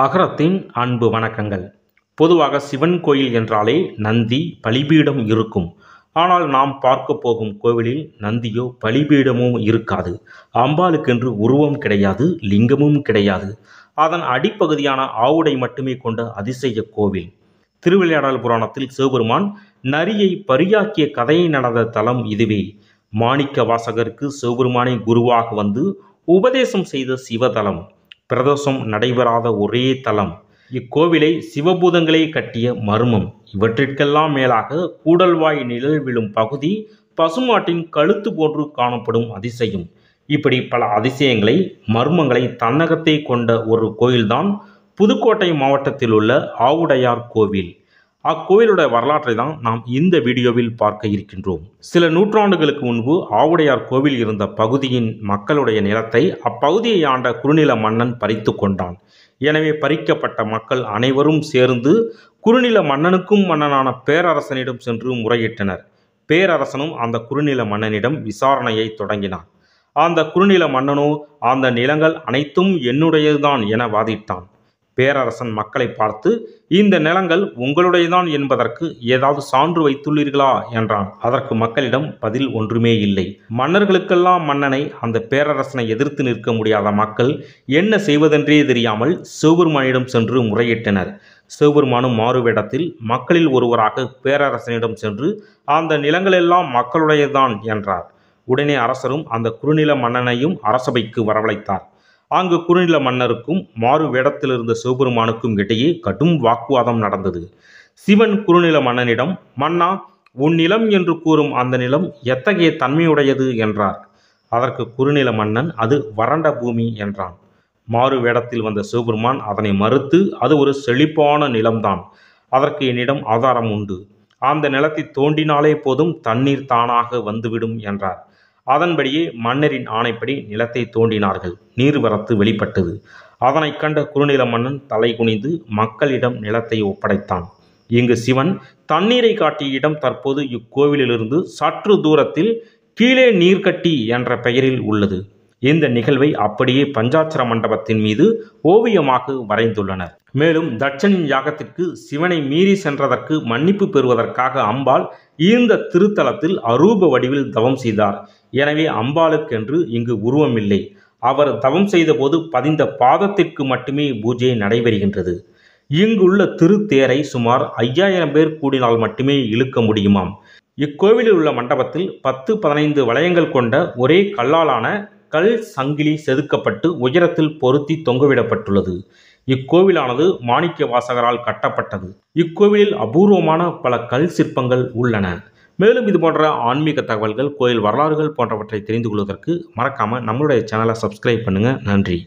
அகரத்தின் அன்பு வணக்கங்கள். பொதுவாக சிவன் கோயில் என்றாலே நந்தி பலிபீடம் இருக்கும். ஆனால் நாம் பார்க்க போகும் கோவிலில் நந்தியோ பலிபீடமோ இருக்காது. அம்பாளுக்கென்று உருவம் கிடையாது, லிங்கமும் கிடையாது. அதன் அடிப்பகுதியான ஆவுடை மட்டுமே கொண்ட அதிசய கோவில். திருவிளையாடல் புராணத்தில் சிவபெருமான் நரியை பரியாக்கிய கதையை நடந்த தலம் இதுவே. மாணிக்க வாசகருக்கு சிவபெருமானை குருவாக வந்து உபதேசம் செய்த சிவதலம். பிரதோஷம் நடைபெறாத ஒரே தலம். இக்கோவிலை சிவபூதங்களே கட்டிய மர்மம். இவற்றிற்கெல்லாம் மேலாக கூடல்வாய் நிழல் விழும் பகுதி பசுமாட்டின் கழுத்து போன்று காணப்படும் அதிசயம். இப்படி பல அதிசயங்களை, மர்மங்களை தன்னகத்தே கொண்ட ஒரு கோயில்தான் புதுக்கோட்டை மாவட்டத்தில் உள்ள ஆவுடையார் கோவில். அக்கோவிலுடைய வரலாற்றை தான் நாம் இந்த வீடியோவில் பார்க்க இருக்கின்றோம். சில நூற்றாண்டுகளுக்கு முன்பு ஆவுடையார் கோவில் இருந்த பகுதியின் மக்களுடைய நிலத்தை அப்பகுதியை ஆண்ட குறுநில மன்னன் பறித்து கொண்டான். எனவே பறிக்கப்பட்ட மக்கள் அனைவரும் சேர்ந்து குறுநில மன்னனுக்கும் மன்னனான பேரரசனிடம் சென்று முறையிட்டனர். பேரரசனும் அந்த குறுநில மன்னனிடம் விசாரணையை தொடங்கினான். அந்த குறுநில மன்னனோ அந்த நிலங்கள் அனைத்தும் என்னுடையதுதான் என வாதிட்டான். பேரரசன் மக்களை பார்த்து, இந்த நிலங்கள் உங்களுடையதான் என்பதற்கு ஏதாவது சான்று வைத்துள்ளீர்களா என்றான். அதற்கு மக்களிடம் பதில் ஒன்றுமே இல்லை. மன்னர்களுக்கெல்லாம் மன்னனை, அந்த பேரரசனை எதிர்த்து நிற்க முடியாத மக்கள் என்ன செய்வதென்றே தெரியாமல் சிவபெருமானிடம் சென்று முறையிட்டனர். சிவபெருமானும் மாறுவேடத்தில் மக்களில் ஒருவராக பேரரசனிடம் சென்று அந்த நிலங்களெல்லாம் மக்களுடையதான் என்றார். உடனே அரசரும் அந்த குறுநில மன்னனையும் அரசபைக்கு வரவழைத்தார். அங்கு குறுநில மன்னருக்கும் மாறு வேடத்திலிருந்த சிவபெருமானுக்கும் இடையே கடும் வாக்குவாதம் நடந்தது. சிவன் குறுநில மன்னனிடம், மன்னா, உன் நிலம் என்று கூறும் அந்த நிலம் எத்தகைய தன்மையுடையது என்றார். அதற்கு குறுநில மன்னன், அது வறண்ட பூமி என்றான். மாறு வேடத்தில் வந்த சிவபெருமான் அதனை மறுத்து, அது ஒரு செழிப்பான நிலம்தான். அதற்கு என்னிடம் ஆதாரம் உண்டு. அந்த நிலத்தை தோண்டினாலே போதும், தண்ணீர் தானாக வந்துவிடும் என்றார். அதன்படியே மன்னரின் ஆணைப்படி நிலத்தை தோண்டினார்கள். நீர்வரத்து வெளிப்பட்டது. அதனை கண்ட குறுநில மன்னன் தலை குனிந்து மக்களிடம் நிலத்தை ஒப்படைத்தான். இங்கு சிவன் தண்ணீரை காட்டிய இடம் தற்போது இக்கோவிலிலிருந்து சற்று தூரத்தில் கீழே நீர்க்கட்டி என்ற பெயரில் உள்ளது. இந்த நிகழ்வை அப்படியே பஞ்சாட்சர மண்டபத்தின் மீது ஓவியமாக வரைந்துள்ளனர். மேலும் தட்சனின் யாகத்திற்கு சிவனை மீறி சென்றதற்கு மன்னிப்பு பெறுவதற்காக அம்பாள் இந்த திருத்தலத்தில் அரூப வடிவில் தவம் செய்தார். எனவே அம்பாளுக்கென்று இங்கு உருவமில்லை. அவர் தவம் செய்தபோது பதிந்த பாதத்திற்கு மட்டுமே பூஜை நடைபெறுகின்றது. இங்குள்ள திருத்தேரை சுமார் 5000 பேர் கூடினால் மட்டுமே இழுக்க முடியுமாம். இக்கோவிலில் உள்ள மண்டபத்தில் 10-15 வளையங்கள் கொண்ட ஒரே கல்லாலான கல் சங்கிலி செதுக்கப்பட்டு உயரத்தில் பொருத்தி தொங்கவிடப்பட்டுள்ளது. இக்கோவிலானது மாணிக்க வாசகரால் கட்டப்பட்டது. இக்கோவிலில் அபூர்வமான பல கல் சிற்பங்கள் உள்ளன. மேலும் இது போன்ற ஆன்மீக தகவல்கள், கோயில் வரலாறுகள் போன்றவற்றை தெரிந்து கொள்வதற்கு மறக்காமல் நம்மளுடைய சேனலை சப்ஸ்கிரைப் பண்ணுங்கள். நன்றி.